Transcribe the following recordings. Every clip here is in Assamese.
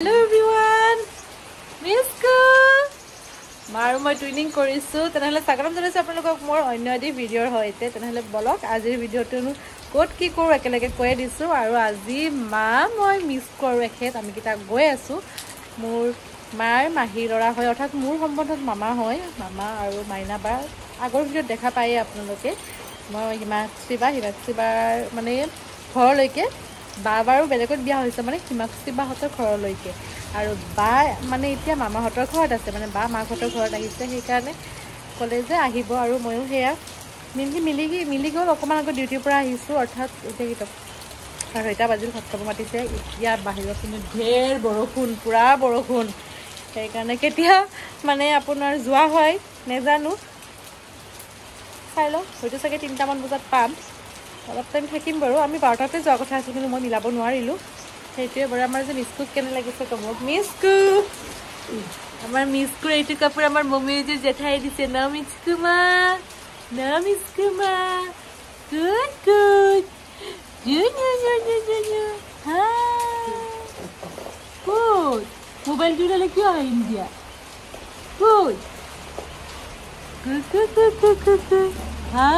Hello everyone, Misku. Maru moi twinning korisu. Tenahale sagaram janaisu apnalokok mor onyo edi video hoite. Tenahale bolok azir video tonu kot ki koru ekelege koye disu aru azi ma moi miss koru ekhet ami kita goi asu. Mor mar mahirora hoy orthat mur sombondhot mama hoy. Mama aru maina ba agor video dekha paye apnaloke. Moi himaksiba mane ঘৰ লৈকে বাবাৰো বেলেগত বিয়া হৈছে মানে হিমাক্ষী বাহতৰ ঘৰলৈকে আৰু বা মানে এতিয়া মামাহতৰ ঘৰত আছে মানে বা মাহঁতৰ ঘৰত আহিছে সেই কাৰণে কলে যে আহিব আৰু ময়ো হেয়া মিলি গ'ল অকমান আগত ডিউটিৰ পৰা আহিছো অৰ্থাৎ এতিয়া কিতাপ 6টা বাজিল ভাত খাব মাতিছে এতিয়া বাহিৰত কিন্তু ঢেৰ বৰষুণ পুৰা বৰষুণ সেই কাৰণে কেতিয়া মানে আপোনাৰ যোৱা হয় নেজানো চাইলো হয়তো চাগে 3টা মান বজাত পাম অলপ টাইম থাকিম বাৰু আমি 12টাতে যোৱা কথা আছিল কিন্তু মই মিলাব নোৱাৰিলো সেইটোৱে বাৰু আমাৰ যে মিস্কু কেনে লাগিছে কম মিস্কু আমাৰ মিস্কু এইটো কাপোৰ আমাৰ মম্মি যে জেঠাই দিছে না মিস্কু মা গুড হা গুড মোবাইল দিলে কি হয় ইন্ডিয়া গুড হা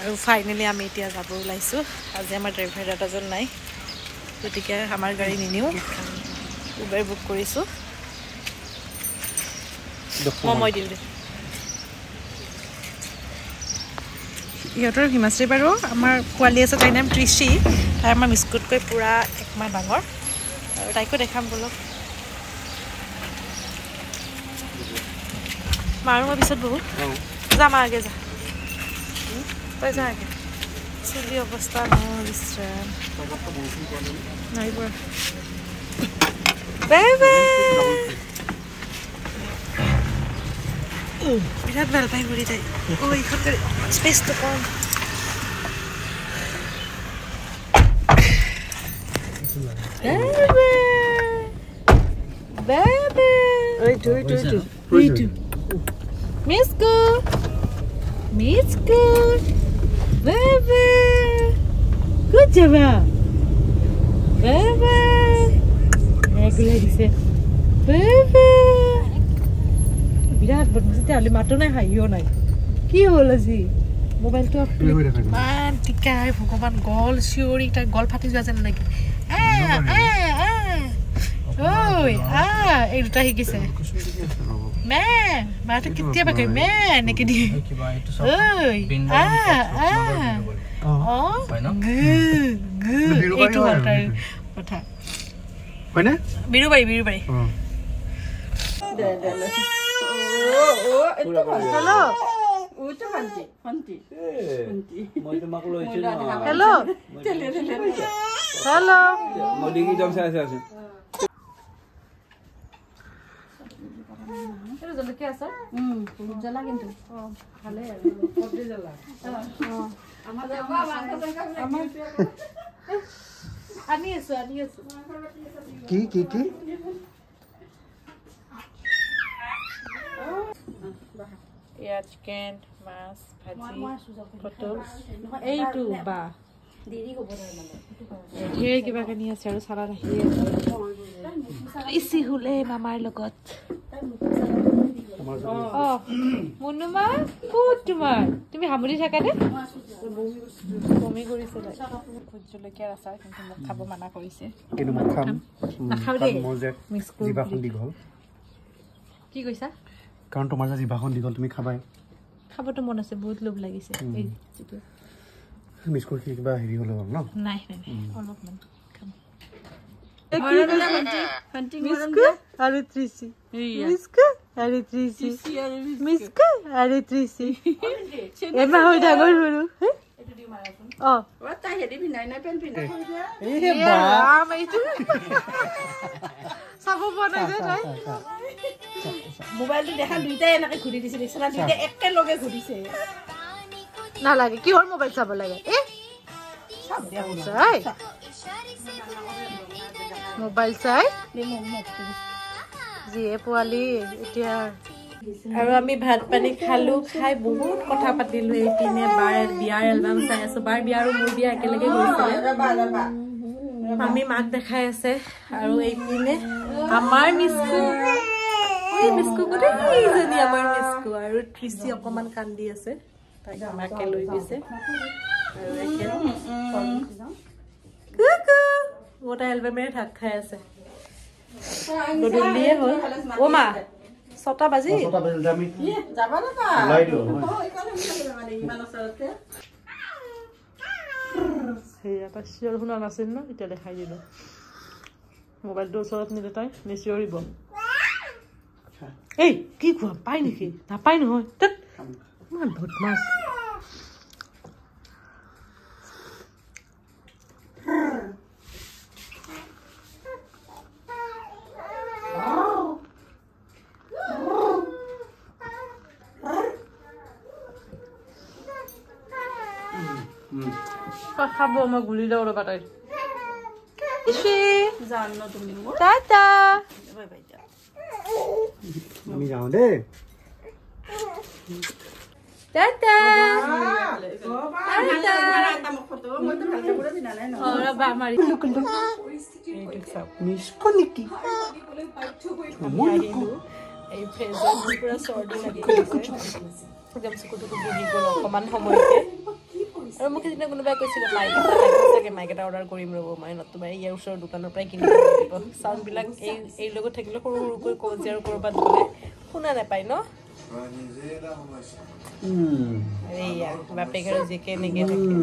আৰু ফাইনালি আমি এতিয়া যাব ওলাইছো আজি আমাৰ ড্ৰাইভাৰ দাদাজন নাই গতিকে আমাৰ গাড়ী নিনিও উবেৰ বুক কৰিছো মই দিম দে ইহঁতৰ হিমাশ্ৰী বাৰু আমাৰ পোৱালি আছে তাইৰ নাম তৃষি তাই আমাৰ মিস্কুতকৈ পুৰা একমাহ ডাঙৰ আৰু তাইকো দেখাম বলক মাৰো মই পিছত বহু যাম আগে যা তই যা আগে চলি অৱস্থা মোৰ বিশ্ৰাম নাই পৰা বেবে বিৰাট ভাল পাই ঘূৰি তাই ইহঁতে স্পেচটো কম বেবে মিস্কু Bebe, good job, Bebe. Regular dice, Bebe. Birat bermaksudnya ali matu naik hayo naik. Kio lagi, mobile tu apa? Man, tikai, bukan gol, siuri, kita gol pati juga jangan lagi. Oi, itu tahi kisah. Man, mata kita pakai man, nak dia. Oi, good. Itu harta, harta. Mana? Biru bari. Hello. Itu Fanti. Mau itu maklo itu. Hello. Hello. Mau dingin jam saya. Itu jadi apa sah? Jalan gitu. Oh, halal. Kopi jalan. Amat. Ani esu. Ki. Ya chicken, mas, bhaji, photos. Itu ba. Diri ko boleh mana? Here kiba kani ase aru sala rahi ase. Isi hule mamar logot. Oh, Munuma, good tomar. Tumi hamuri thaka ne? Bumi কৰিছে লাই। খুজলকে ৰাসা কিন্তু মোক খাব মানা কৰিছে। কিন্তু মই খাম। নাখাও দে। মিস্কু জিভাখন দীঘল। কি কৈছা? কাৰণ তোমাৰ যে জিভাখন দীঘল তুমি খাবাই। খাবটো মন আছে বহুত লোভ লাগিছে। এই যেটো। মিস্কুৰ কিবা হেৰি হলো ন? নাই অলপমান খাম। Fanti মিস্কু আৰু ত্ৰিশি। মিস্কু আৰু ত্ৰিশি। মিস্কু আৰু ত্ৰিশি। এবা হৈ ডাঙৰ হলো। Oh. What the hell? Ini naik pen. Itu. Sabu mana je, right? Mobile tu dekhan duita ya nak khudi disi. Sana duita ekkel loge khudi se. Na lagi. Ki hor mobile sabo lagi? Sai. Mobile sai? Ni mo. Ji poali etia আৰু আমি ভাত পানী খালো খাই বহুত কথা পাতিলো এইপিনে বাৰ বিয়াৰ এলবাম চাই আছো বাৰ বিয়া আৰু মোৰ বিয়া একেলগে গৈছিলে আমি মাক দেখাই আছে আৰু এইপিনে আমাৰ মিস্কু গোটেইজনী আমাৰ মিস্কু আৰু ট্ৰিচি অকমান কান্দি আছে তাইক মাকে লৈ গৈছে গোটা এলবামেৰে ঢাক খাই আছে গধূলিয়ে হ'ল অ' মা 6টা বাজি চিঞৰ শুনা নাছিল ন এতিয়া দেখাই দিলো মোবাইলটো ওচৰত নিলে তাই নিচিঞৰিব এই কি খোৱা পাই নেকি নাপায় নহয় ইমান বদমাছ খাব মই গুলি লওঁ ৰবা তাই টাটা আমি যাওঁ দেই টাটা অকমান সময়তে আৰু মোক সেইদিনা কোনোবাই কৈছিলে মাইক এটা অৰ্ডাৰ কৰিম ৰ'ব মই নতুবা ইয়াৰ ওচৰৰ দোকানৰ পৰাই কিনিব লাগিব চাউণ্ডবিলাক এই লগত থাকিলে সৰু সৰুকৈ কওঁ যে আৰু ক'ৰবাত গ'লে শুনা নাপায় ন এইয়া বাপেক আৰু জীয়েকে এনেকৈ থাকে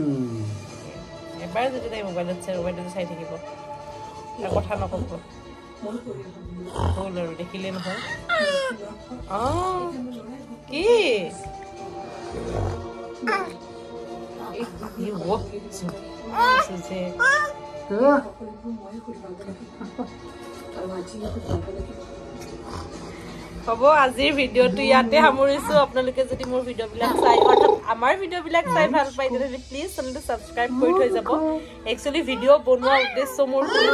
এবাৰ যদি তাই মোবাইলত চাই থাকিব কথা নক'ব হ'ল আৰু দেখিলে নহয় অঁ কি You walk so হ'ব আজিৰ ভিডিঅ'টো ইয়াতে সামৰিছোঁ আপোনালোকে যদি মোৰ ভিডিঅ'বিলাক চাই অৰ্থাৎ আমাৰ ভিডিঅ'বিলাক চাই ভাল পায় তেতিয়াহ'লে প্লিজ চেনেলটো ছাবস্ক্ৰাইব কৰি থৈ যাব একচুৱেলি ভিডিঅ' বনোৱা উদ্দেশ্য মোৰ কোনো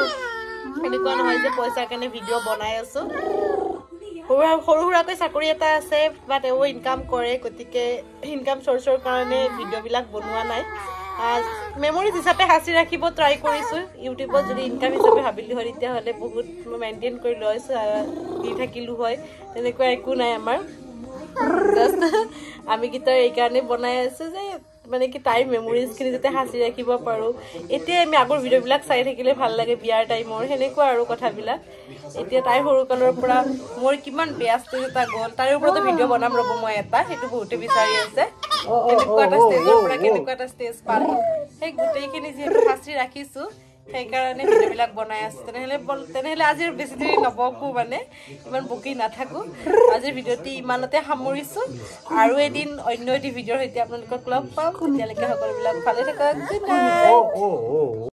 এনেকুৱা নহয় যে পইচাৰ কাৰণে ভিডিঅ' বনাই আছোঁ সৰু সুৰাকৈ চাকৰি এটা আছে বা তেওঁ ইনকাম কৰে গতিকে ইনকাম চ'ৰ্চৰ কাৰণে ভিডিঅ'বিলাক বনোৱা নাই মেমৰিজ হিচাপে সাঁচি ৰাখিব ট্ৰাই কৰিছোঁ ইউটিউবত যদি ইনকাম হিচাপে ভাবিলোঁ হয় তেতিয়াহ'লে বহুত মেইনটেইন কৰি লৈছোঁ দি থাকিলোঁ হয় তেনেকুৱা একো নাই আমাৰ জাষ্ট আমি গীটাৰ এইকাৰণে বনাই আছোঁ যে মানে কি তাইৰ মেমৰিজখিনি যাতে সাঁচি ৰাখিব পাৰোঁ এতিয়া আমি আগৰ ভিডিঅ'বিলাক চাই থাকিলে ভাল লাগে বিয়াৰ টাইমৰ সেনেকুৱা আৰু কথাবিলাক এতিয়া তাইৰ সৰুকালৰ পৰা মোৰ কিমান ব্যস্ত এটা গ'ল তাৰে ওপৰতো ভিডিঅ' বনাম ৰ'ব মই এটা সেইটো বহুতে বিচাৰি আছে এনেকুৱা এটা ষ্টেজৰ পৰা কেনেকুৱা এটা ষ্টেজ পালোঁ সেই গোটেইখিনি যিহেতু সাঁচি ৰাখিছোঁ সেইকাৰণে ভিডিঅ'বিলাক বনাই আছোঁ তেনেহ'লে আজিৰ বেছি দেৰি নবকো মানে ইমান বকি নাথাকোঁ আজিৰ ভিডিঅ'টি ইমানতে সামৰিছোঁ আৰু এদিন অন্য এটি ভিডিঅ'ৰ সৈতে আপোনালোকক লগ পাম তেতিয়ালৈকে সকলোবিলাক ভালে থাকক গুড নাইট